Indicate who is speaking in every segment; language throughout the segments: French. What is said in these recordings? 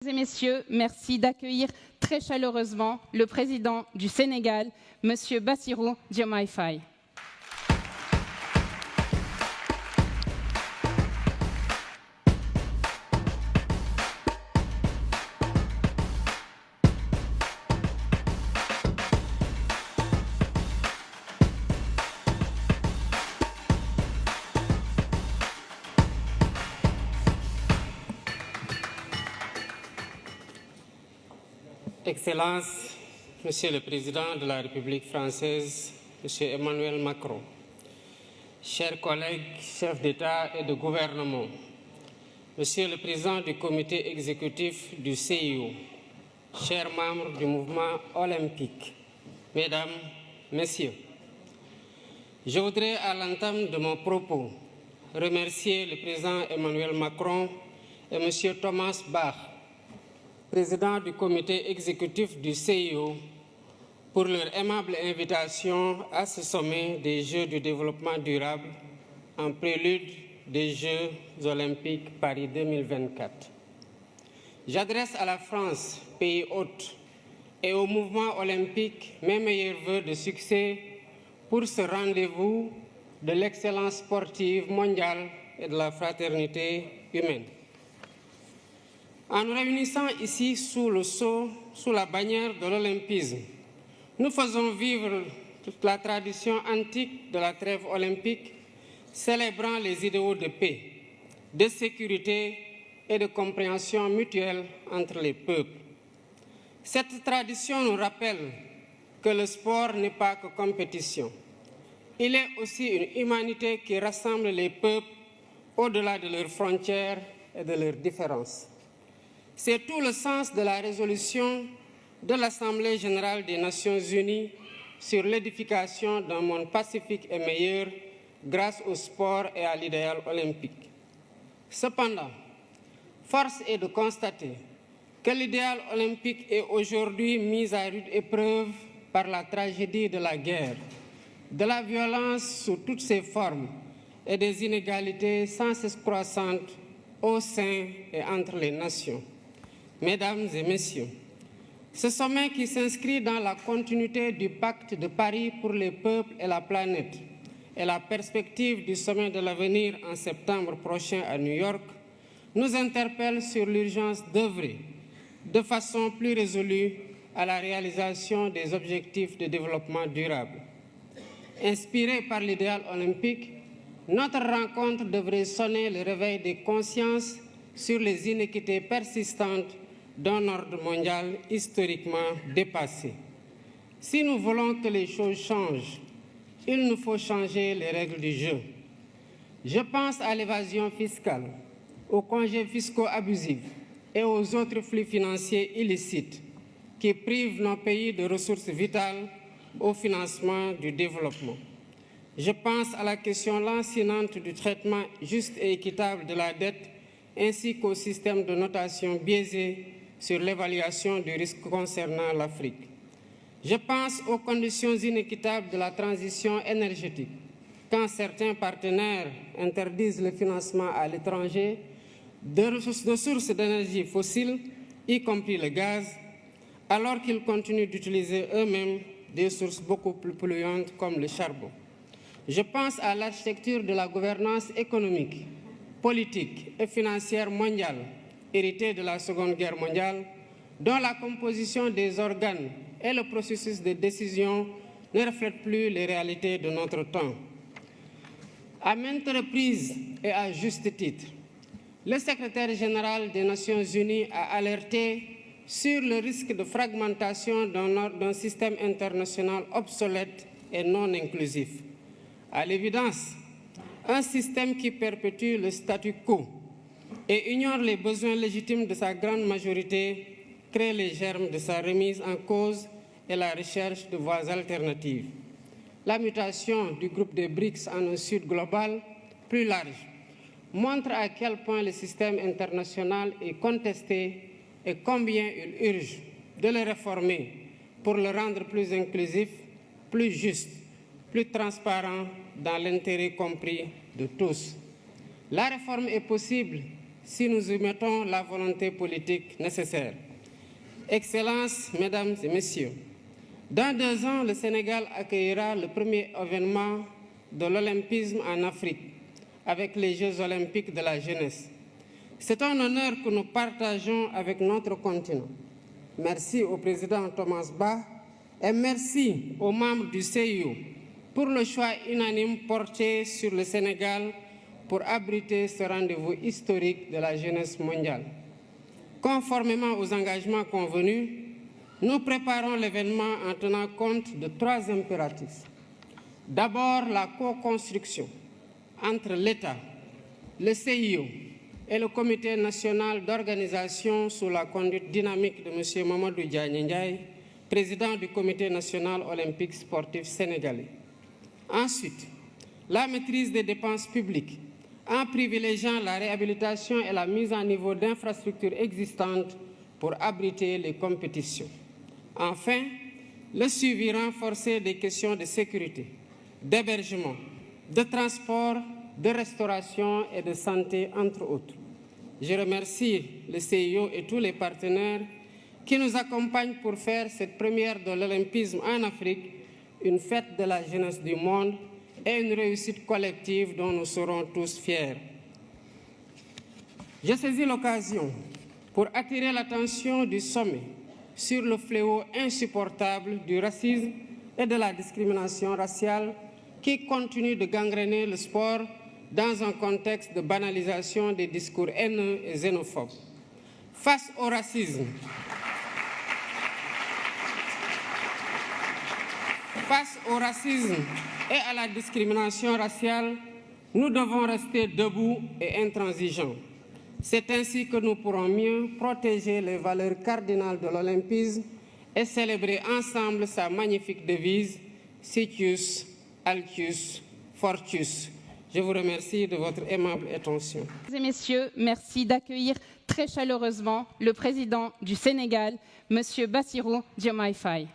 Speaker 1: Mesdames et messieurs, merci d'accueillir très chaleureusement le président du Sénégal, M. Bassirou Diomaye Faye.
Speaker 2: Excellences, Monsieur le Président de la République française, Monsieur Emmanuel Macron, chers collègues, chefs d'État et de gouvernement, Monsieur le Président du Comité exécutif du CIO, chers membres du mouvement olympique, Mesdames, Messieurs, je voudrais à l'entame de mon propos remercier le Président Emmanuel Macron et Monsieur Thomas Bach, président du comité exécutif du CIO, pour leur aimable invitation à ce sommet des Jeux du développement durable en prélude des Jeux olympiques Paris 2024. J'adresse à la France, pays hôte, et au mouvement olympique mes meilleurs vœux de succès pour ce rendez-vous de l'excellence sportive mondiale et de la fraternité humaine. En nous réunissant ici sous le sceau, sous la bannière de l'olympisme, nous faisons vivre la tradition antique de la trêve olympique, célébrant les idéaux de paix, de sécurité et de compréhension mutuelle entre les peuples. Cette tradition nous rappelle que le sport n'est pas que compétition. Il est aussi une humanité qui rassemble les peuples au-delà de leurs frontières et de leurs différences. C'est tout le sens de la résolution de l'Assemblée générale des Nations unies sur l'édification d'un monde pacifique et meilleur grâce au sport et à l'idéal olympique. Cependant, force est de constater que l'idéal olympique est aujourd'hui mis à rude épreuve par la tragédie de la guerre, de la violence sous toutes ses formes et des inégalités sans cesse croissantes au sein et entre les nations. Mesdames et Messieurs, ce sommet qui s'inscrit dans la continuité du pacte de Paris pour les peuples et la planète et la perspective du sommet de l'avenir en septembre prochain à New York nous interpelle sur l'urgence d'œuvrer de façon plus résolue à la réalisation des objectifs de développement durable. Inspiré par l'idéal olympique, notre rencontre devrait sonner le réveil des consciences sur les inéquités persistantes d'un ordre mondial historiquement dépassé. Si nous voulons que les choses changent, il nous faut changer les règles du jeu. Je pense à l'évasion fiscale, aux congés fiscaux abusifs et aux autres flux financiers illicites qui privent nos pays de ressources vitales au financement du développement. Je pense à la question lancinante du traitement juste et équitable de la dette ainsi qu'au système de notation biaisé sur l'évaluation du risque concernant l'Afrique. Je pense aux conditions inéquitables de la transition énergétique, quand certains partenaires interdisent le financement à l'étranger de sources d'énergie fossiles, y compris le gaz, alors qu'ils continuent d'utiliser eux-mêmes des sources beaucoup plus polluantes comme le charbon. Je pense à l'architecture de la gouvernance économique, politique et financière mondiale, héritée de la Seconde Guerre mondiale, dont la composition des organes et le processus de décision ne reflètent plus les réalités de notre temps. À maintes reprises et à juste titre, le secrétaire général des Nations Unies a alerté sur le risque de fragmentation d'un système international obsolète et non inclusif. À l'évidence, un système qui perpétue le statu quo et ignore les besoins légitimes de sa grande majorité crée les germes de sa remise en cause et la recherche de voies alternatives. La mutation du groupe des BRICS en un sud global plus large montre à quel point le système international est contesté et combien il urge de le réformer pour le rendre plus inclusif, plus juste, plus transparent dans l'intérêt compris de tous. La réforme est possible si nous y mettons la volonté politique nécessaire. Excellences, Mesdames et Messieurs, dans 2 ans, le Sénégal accueillera le premier événement de l'olympisme en Afrique, avec les Jeux olympiques de la jeunesse. C'est un honneur que nous partageons avec notre continent. Merci au président Thomas Bach et merci aux membres du CIO pour le choix unanime porté sur le Sénégal pour abriter ce rendez-vous historique de la jeunesse mondiale. Conformément aux engagements convenus, nous préparons l'événement en tenant compte de 3 impératifs. D'abord, la co-construction entre l'État, le CIO et le Comité national d'organisation sous la conduite dynamique de M. Mamadou Diagne Ndiaye, président du Comité national olympique sportif sénégalais. Ensuite, la maîtrise des dépenses publiques en privilégiant la réhabilitation et la mise à niveau d'infrastructures existantes pour abriter les compétitions. Enfin, le suivi renforcé des questions de sécurité, d'hébergement, de transport, de restauration et de santé, entre autres. Je remercie le CIO et tous les partenaires qui nous accompagnent pour faire cette première de l'olympisme en Afrique une fête de la jeunesse du monde et une réussite collective dont nous serons tous fiers. Je saisis l'occasion pour attirer l'attention du sommet sur le fléau insupportable du racisme et de la discrimination raciale qui continue de gangréner le sport dans un contexte de banalisation des discours haineux et xénophobes. Face au racisme, et à la discrimination raciale, nous devons rester debout et intransigeants. C'est ainsi que nous pourrons mieux protéger les valeurs cardinales de l'olympisme et célébrer ensemble sa magnifique devise « Citius, Altius, Fortius ». Je vous remercie de votre aimable attention.
Speaker 1: Mesdames et messieurs, merci d'accueillir très chaleureusement le président du Sénégal, M. Bassirou Diomaye Faye.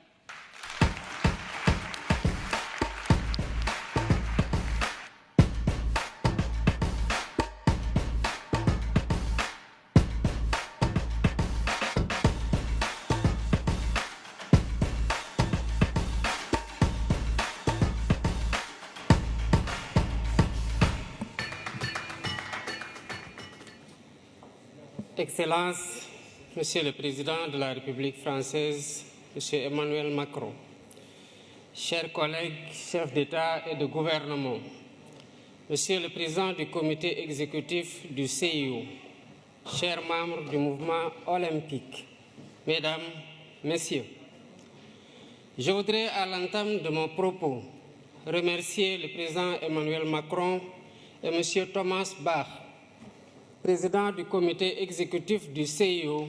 Speaker 2: Excellences, Monsieur le Président de la République française, Monsieur Emmanuel Macron, chers collègues, chefs d'État et de gouvernement, Monsieur le Président du Comité exécutif du CIO, chers membres du mouvement olympique, Mesdames, Messieurs, je voudrais à l'entame de mon propos remercier le Président Emmanuel Macron et Monsieur Thomas Bach, président du comité exécutif du CIO,